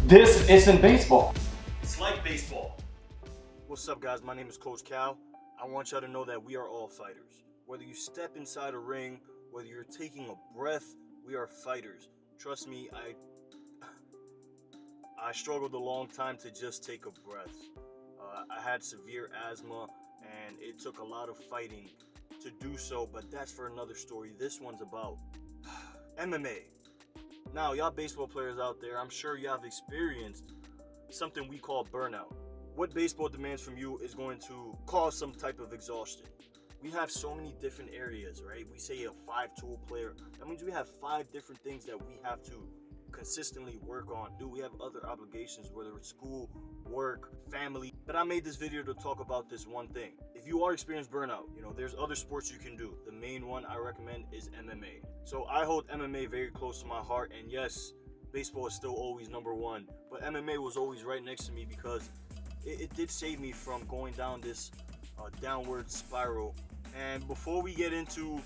This isn't baseball. It's like baseball. What's up, guys? My name is Coach Cal. I want y'all to know that we are all fighters. Whether you step inside a ring, whether you're taking a breath, we are fighters. Trust me, I struggled a long time to just take a breath. I had severe asthma, and it took a lot of fighting to do so, but that's for another story. This one's about MMA. Now, y'all baseball players out there, I'm sure y'all have experienced something we call burnout. What baseball demands from you is going to cause some type of exhaustion. We have so many different areas, right? We say a 5-tool player. That means we have 5 different things that we have to consistently work on. We have other obligations, whether it's school, work, family. But I made this video to talk about this one thing. If you are experiencing burnout, there's other sports you can do. The main one I recommend is MMA. So I hold MMA very close to my heart, and yes, baseball is still always number one, but MMA was always right next to me because it did save me from going down this downward spiral. And before we get into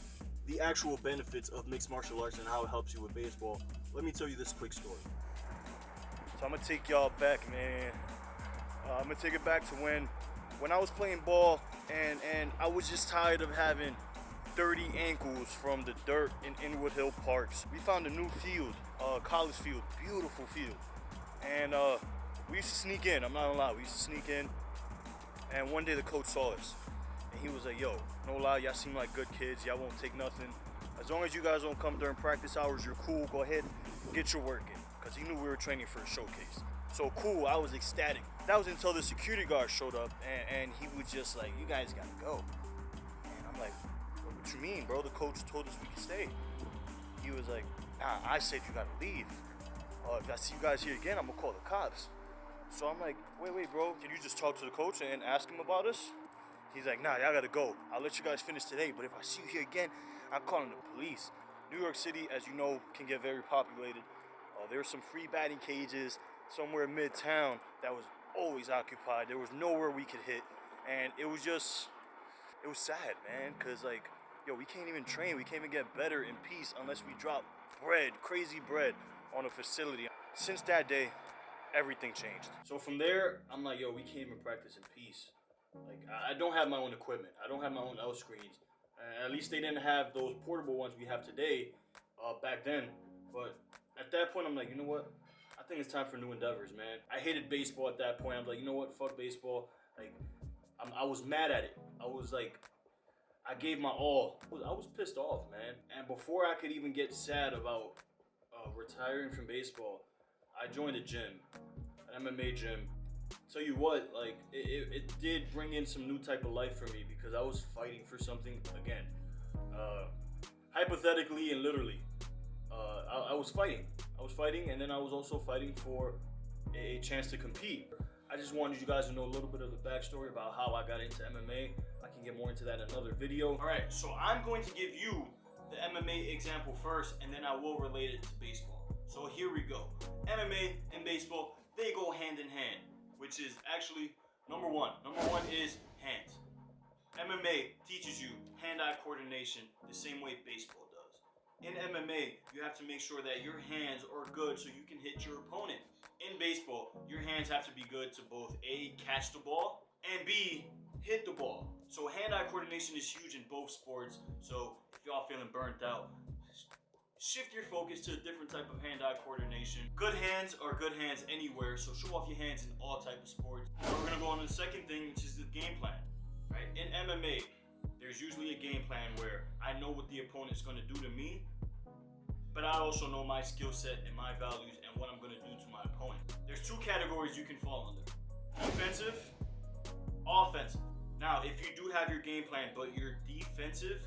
the actual benefits of mixed martial arts and how it helps you with baseball, let me tell you this quick story. So I'm gonna take y'all back, man. I'm gonna take it back to when I was playing ball and I was just tired of having dirty ankles from the dirt in Inwood Hill Parks. We found a new field, college field, beautiful field. And we used to sneak in, I'm not gonna lie, we used to sneak in. And one day the coach saw us and he was like, yo, no lie, y'all seem like good kids, y'all won't take nothing. As long as you guys don't come during practice hours, you're cool, go ahead, get your work in. Because he knew we were training for a showcase. So cool, I was ecstatic. That was until the security guard showed up and he was just like, you guys gotta go. And I'm like, what you mean, bro? The coach told us we could stay. He was like, nah, I said you gotta leave. If I see you guys here again, I'm gonna call the cops. So I'm like, wait, bro, can you just talk to the coach and ask him about us? He's like, nah, y'all gotta go. I'll let you guys finish today, but if I see you here again, I'm calling the police. New York City, as you know, can get very populated. There's some free batting cages somewhere midtown that was always occupied. There was nowhere we could hit, and it was sad, man, because like, yo, we can't even train, we can't even get better in peace unless we drop crazy bread on a facility. Since that day, everything changed. So from there, I'm like, yo, we can't even practice in peace. Like, I don't have my own equipment. I don't have my own L screens. At least they didn't have those portable ones we have today back then. But at that point, I'm like, you know what? I think it's time for new endeavors, man. I hated baseball at that point. I'm like, you know what? Fuck baseball. Like, I was mad at it. I was like, I gave my all. I was pissed off, man. And before I could even get sad about retiring from baseball, I joined a gym, an MMA gym. Tell you what, like, it did bring in some new type of life for me because I was fighting for something again. Hypothetically and literally, I was fighting, and then I was also fighting for a chance to compete. I just wanted you guys to know a little bit of the backstory about how I got into MMA. I can get more into that in another video. All right, so I'm going to give you the MMA example first, and then I will relate it to baseball. So here we go. MMA and baseball, they go hand in hand, which is actually number one. Number one is hands. MMA teaches you hand-eye coordination the same way baseball does. In MMA, you have to make sure that your hands are good so you can hit your opponent. In baseball, your hands have to be good to both A, catch the ball, and B, hit the ball. So hand-eye coordination is huge in both sports. So if y'all feeling burnt out, shift your focus to a different type of hand-eye coordination. Good hands are good hands anywhere, so show off your hands in all types of sports. Now we're gonna go on to the second thing, which is the game plan. Right? In MMA, there's usually a game plan where I know what the opponent is gonna do to me, but I also know my skill set and my values and what I'm gonna do to my opponent. There's 2 categories you can fall under: defensive, offensive. Now, if you do have your game plan, but you're defensive,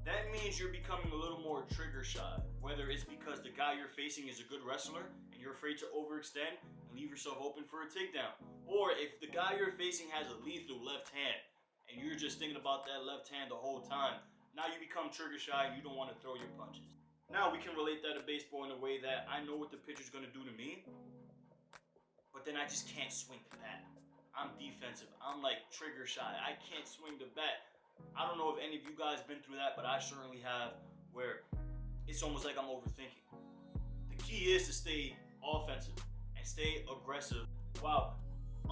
that means you're becoming a little more trigger shy. Whether it's because the guy you're facing is a good wrestler and you're afraid to overextend and leave yourself open for a takedown, or if the guy you're facing has a lethal left hand and you're just thinking about that left hand the whole time, now you become trigger shy and you don't want to throw your punches. Now we can relate that to baseball in a way that I know what the pitcher's going to do to me, but then I just can't swing the bat. I'm defensive. I'm like trigger shy. I can't swing the bat. I don't know if any of you guys been through that, but I certainly have, where it's almost like I'm overthinking. The key is to stay offensive and stay aggressive while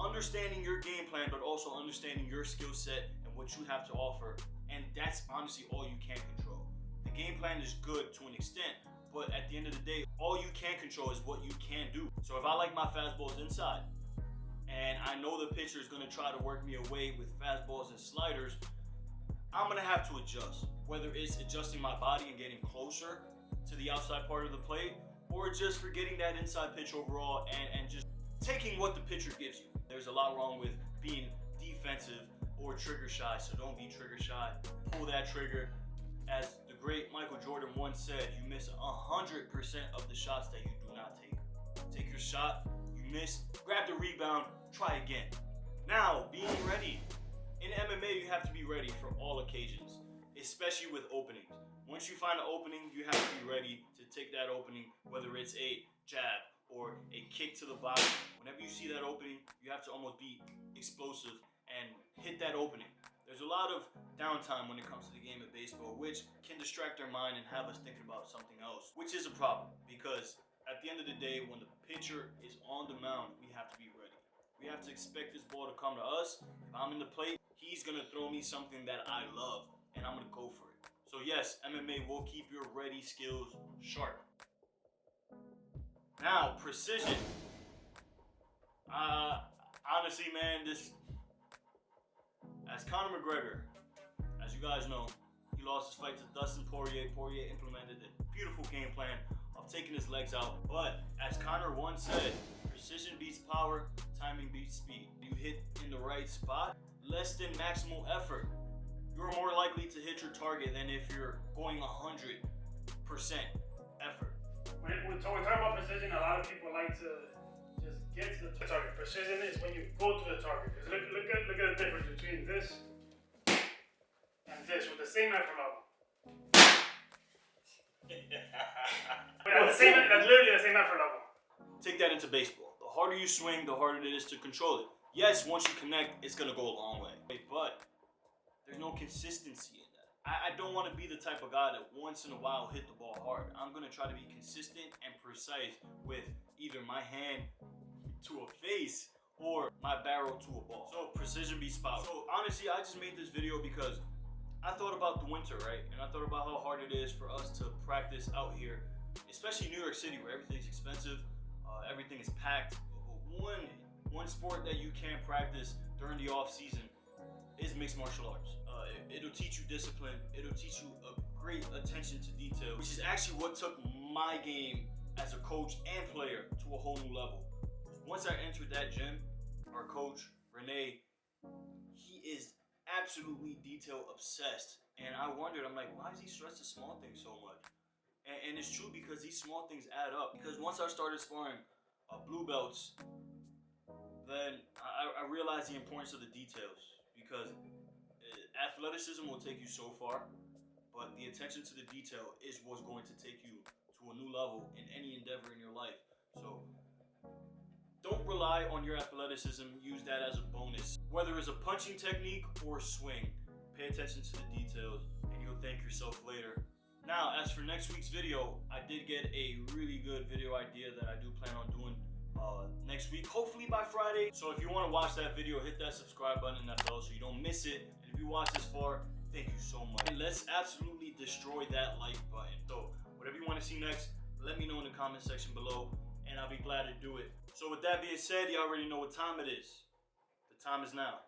understanding your game plan, but also understanding your skill set and what you have to offer. And that's honestly all you can control. The game plan is good to an extent, but at the end of the day, all you can control is what you can do. So if I like my fastballs inside, and I know the pitcher is going to try to work me away with fastballs and sliders, I'm going to have to adjust. Whether it's adjusting my body and getting closer to the outside part of the plate, or just forgetting that inside pitch overall and just taking what the pitcher gives you. There's a lot wrong with being defensive or trigger shy, so don't be trigger shy. Pull that trigger. As the great Michael Jordan once said, you miss 100% of the shots that you do not take. Take your shot, you miss, grab the rebound, try again. Now, being ready. In MMA, you have to be ready for all occasions, especially with openings. Once you find an opening, you have to be ready to take that opening, whether it's a jab or a kick to the body. Whenever you see that opening, you have to almost be explosive and hit that opening. There's a lot of downtime when it comes to the game of baseball, which can distract our mind and have us thinking about something else, which is a problem because at the end of the day, when the pitcher is on the mound, we have to be ready. We have to expect this ball to come to us. If I'm in the plate, he's gonna throw me something that I love, and I'm gonna go for it. So yes, MMA will keep your ready skills sharp. Now, precision. Honestly, man, as Conor McGregor, as you guys know, he lost his fight to Dustin Poirier. Poirier implemented a beautiful game plan of taking his legs out. But as Conor once said, precision beats power, timing beats speed. You hit in the right spot, less than maximal effort. You're more likely to hit your target than if you're going 100% effort. When we're talking about precision, a lot of people like to just get to the target. Precision is when you go to the target. Because look at the difference between this and this with the same effort level. That's literally the same effort level. Take that into baseball. The harder you swing, the harder it is to control it. Yes, once you connect, it's going to go a long way. But there's no consistency in that. I don't want to be the type of guy that once in a while hit the ball hard. I'm going to try to be consistent and precise with either my hand to a face or my barrel to a ball. So precision beats power. So honestly, I just made this video because I thought about the winter, right? And I thought about how hard it is for us to practice out here, especially New York City where everything's expensive, everything is packed. One sport that you can practice during the off season is mixed martial arts. It'll teach you discipline. It'll teach you a great attention to detail, which is actually what took my game as a coach and player to a whole new level. Once I entered that gym, our coach, Renee, he is absolutely detail obsessed. And I wondered, I'm like, why does he stress the small things so much? And it's true because these small things add up. Because once I started sparring blue belts, then I realized the importance of the details. Because athleticism will take you so far, but the attention to the detail is what's going to take you to a new level in any endeavor in your life. So don't rely on your athleticism. Use that as a bonus. Whether it's a punching technique or a swing, pay attention to the details and you'll thank yourself later. Now, as for next week's video, I did get a really good video idea that I do plan on doing next week, hopefully by Friday. So if you want to watch that video, hit that subscribe button and that bell so you don't miss it. And if you watch this far, thank you so much. Let's absolutely destroy that like button. So whatever you want to see next, let me know in the comment section below and I'll be glad to do it. So with that being said, you already know what time it is. The time is now.